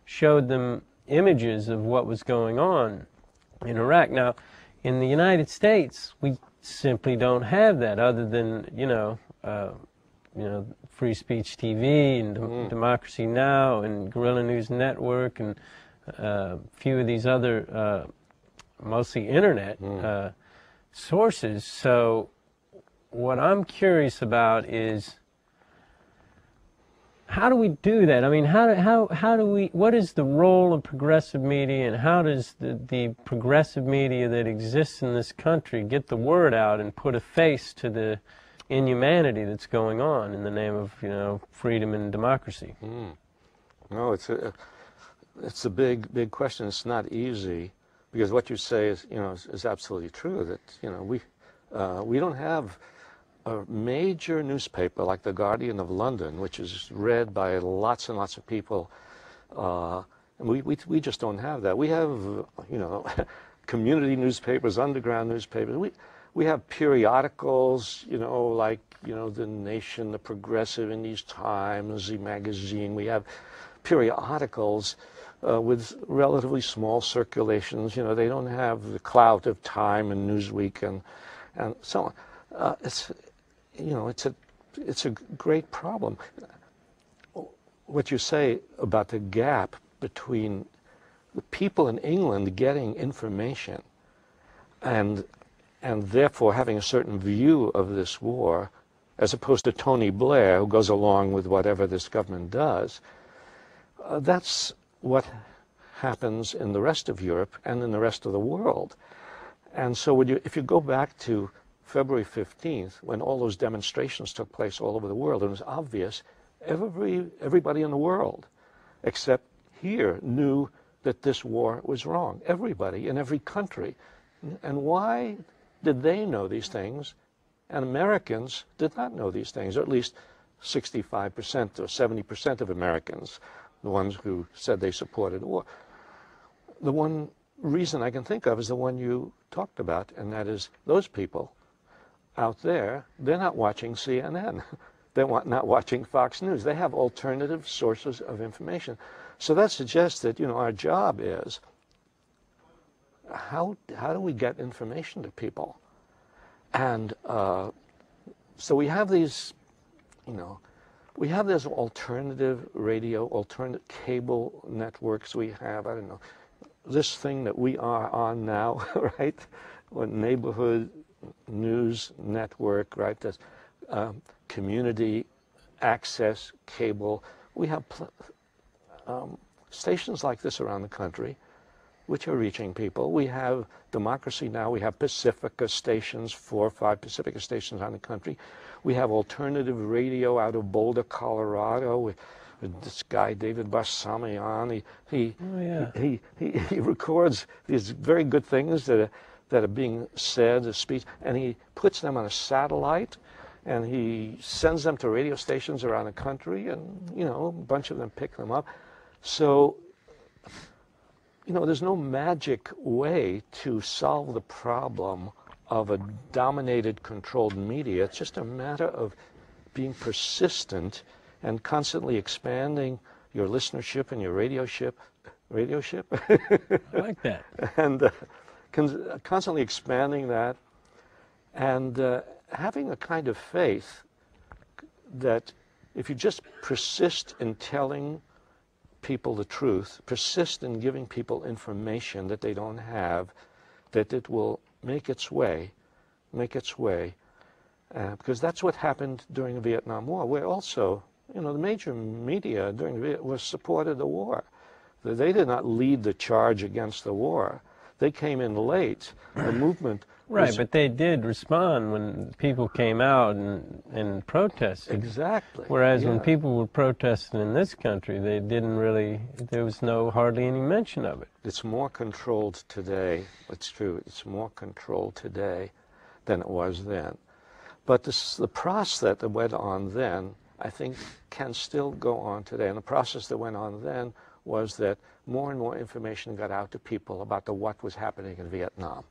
showed them images of what was going on in Iraq. Now, in the United States, we simply don't have that, other than Free Speech TV and Democracy Now! And Guerrilla News Network and a few of these other, mostly internet sources. So what I'm curious about is, how do we do that? I mean, how do we, what is the role of progressive media, and how does the progressive media that exists in this country get the word out and put a face to the inhumanity that's going on in the name of, freedom and democracy? No, it's a big question. It's not easy, because what you say is absolutely true, that, we don't have a major newspaper like the Guardian of London, which is read by lots and lots of people. We just don't have that. We have, community newspapers, underground newspapers. We have periodicals, like, The Nation, The Progressive, in these Times, the magazine. We have periodicals with relatively small circulations. They don't have the clout of Time and Newsweek and so on. It's a great problem. What you say about the gap between the people in England getting information and therefore having a certain view of this war, as opposed to Tony Blair, who goes along with whatever this government does, that's what happens in the rest of Europe and in the rest of the world. And so if you go back to February 15th, when all those demonstrations took place all over the world, it was obvious everybody in the world, except here, knew that this war was wrong. Everybody in every country. And why did they know these things, and Americans did not know these things, or at least 65% or 70% of Americans, the ones who said they supported the war? The one reason I can think of is the one you talked about, and that is those people out there, they're not watching CNN. They're not watching Fox News. They have alternative sources of information. So that suggests that, our job is, how do we get information to people? And so we have these, we have this alternative radio, alternative cable networks. We have, I don't know, this thing that we are on now, right? Or neighborhood news network, right? This community access cable. We have stations like this around the country, which are reaching people. We have Democracy Now! We have Pacifica stations, 4 or 5 Pacifica stations around the country. We have alternative radio out of Boulder, Colorado, with this guy David Barsamian. He records these very good things that are being said, a speech, and he puts them on a satellite, and he sends them to radio stations around the country, and a bunch of them pick them up. So there's no magic way to solve the problem of a dominated, controlled media. It's just a matter of being persistent and constantly expanding your listenership and your radioship. I like that. And constantly expanding that, and having a kind of faith that if you just persist in telling people the truth, persist in giving people information that they don't have, that it will make its way, because that's what happened during the Vietnam War, where also, the major media during the Vietnam War supported the war. They did not lead the charge against the war. They came in late. The movement Right, but they did respond when people came out and protested. Exactly. Whereas when people were protesting in this country, they didn't really, there was hardly any mention of it. It's more controlled today. It's true. It's more controlled today than it was then. But the process that went on then, I think, can still go on today. And the process that went on then was that more and more information got out to people about what was happening in Vietnam.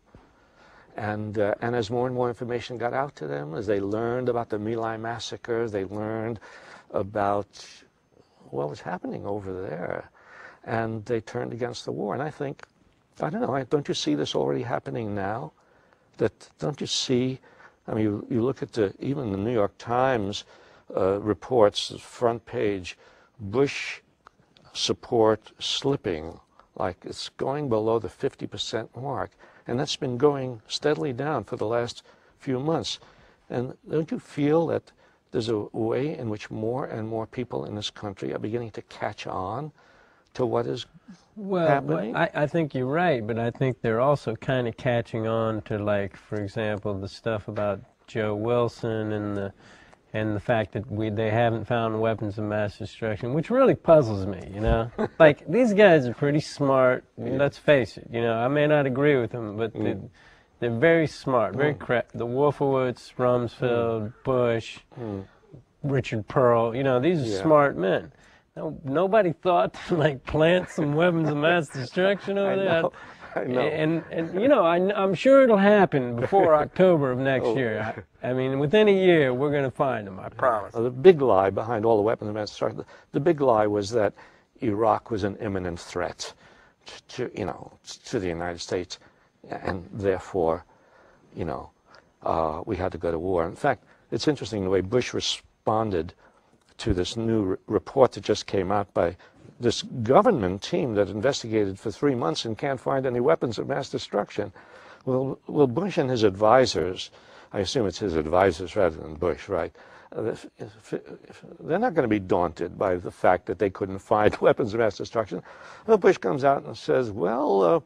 And as more and more information got out to them, as they learned about the My Lai massacre, they learned about what was happening over there, and they turned against the war. And I think, I don't know, don't you see this already happening now? Don't you see, I mean, you look at even the New York Times reports, front page, Bush support slipping, like it's going below the 50% mark. And that's been going steadily down for the last few months. And don't you feel that there's a way in which more and more people in this country are beginning to catch on to what is happening? Well, I think you're right, but I think they're also kind of catching on to, like, for example, the stuff about Joe Wilson and the fact that they haven't found weapons of mass destruction, which really puzzles me, you know? Like, these guys are pretty smart, let's face it, you know? I may not agree with them, but they're very smart, very the Wolfowitz, Rumsfeld, Bush, Richard Pearl, you know, these are smart men. Nobody thought to, like, plant some weapons of mass destruction over there. I know. And you know, I'm sure it'll happen before October of next year. I mean, within a year, we're going to find them, I promise. The big lie behind all the weapons of mass destruction, the big lie was that Iraq was an imminent threat to the United States, and therefore, you know, we had to go to war. In fact, it's interesting the way Bush responded to this new report that just came out by this government team that investigated for 3 months and can't find any weapons of mass destruction. Well, Bush and his advisors, I assume it's his advisors rather than Bush, right? They're not going to be daunted by the fact that they couldn't find weapons of mass destruction. Well, Bush comes out and says, well,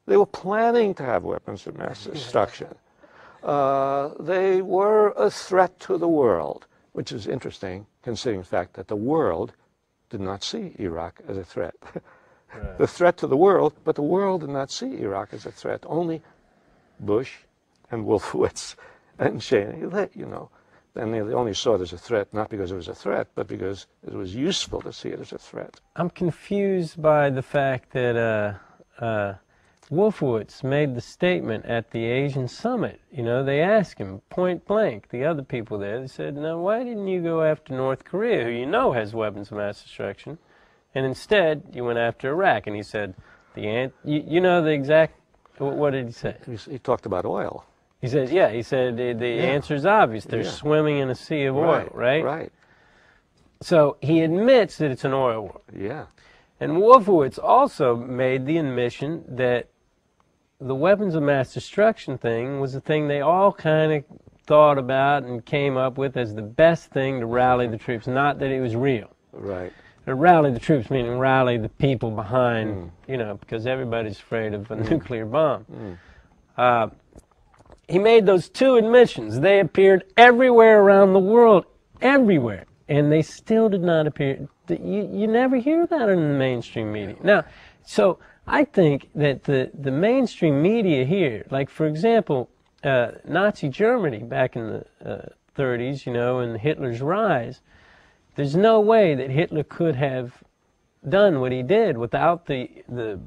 they were planning to have weapons of mass destruction. They were a threat to the world, which is interesting, considering the fact that the world did not see Iraq as a threat. Right. The threat to the world, but the world did not see Iraq as a threat. Only Bush and Wolfowitz and Cheney, you know, and they only saw it as a threat, not because it was a threat, but because it was useful to see it as a threat. I'm confused by the fact that Wolfowitz made the statement at the Asian summit. You know, they asked him point blank, the other people there, they said, now why didn't you go after North Korea, who you know has weapons of mass destruction, and instead you went after Iraq? And he said, you know the exact, what did he say? He talked about oil. He said, the answer's obvious. They're swimming in a sea of oil, right? Right. So he admits that it's an oil war. Yeah. And Wolfowitz also made the admission that the weapons of mass destruction thing was the thing they all kind of thought about and came up with as the best thing to rally the troops, not that it was real. Right. To rally the troops, meaning rally the people behind, you know, because everybody's afraid of a nuclear bomb. He made those two admissions. They appeared everywhere around the world, everywhere, and they still did not appear. You never hear that in the mainstream media. Now, so I think that the mainstream media here, like, for example, Nazi Germany back in the 30s, you know, and Hitler's rise, there's no way that Hitler could have done what he did without the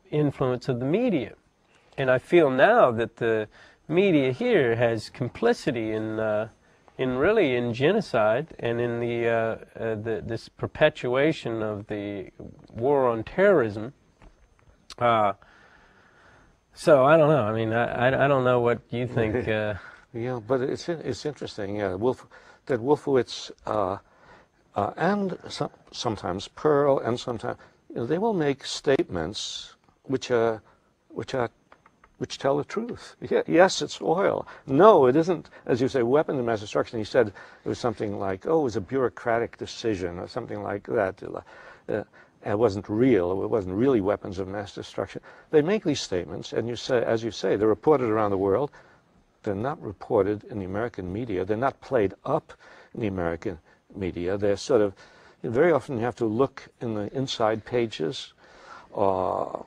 influence of the media. And I feel now that the media here has complicity in genocide and in this perpetuation of the war on terrorism. So I don't know. I mean, I don't know what you think. Yeah, but it's interesting. Yeah, that Wolfowitz and sometimes Pearl and sometimes they will make statements which tell the truth. Yes, it's oil. No, it isn't, as you say, weapons of mass destruction. He said it was something like, oh, it was a bureaucratic decision or something like that. It wasn't real. It wasn't really weapons of mass destruction. They make these statements, and you say, as you say, they're reported around the world. They're not reported in the American media. They're not played up in the American media. They're sort of, very often you have to look in the inside pages, or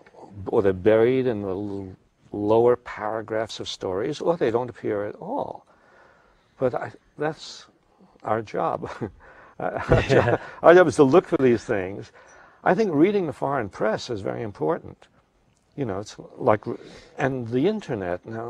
they're buried in the lower paragraphs of stories, or they don't appear at all. But that's our job. Our job is to look for these things. I think reading the foreign press is very important. You know, it's like, and the internet now,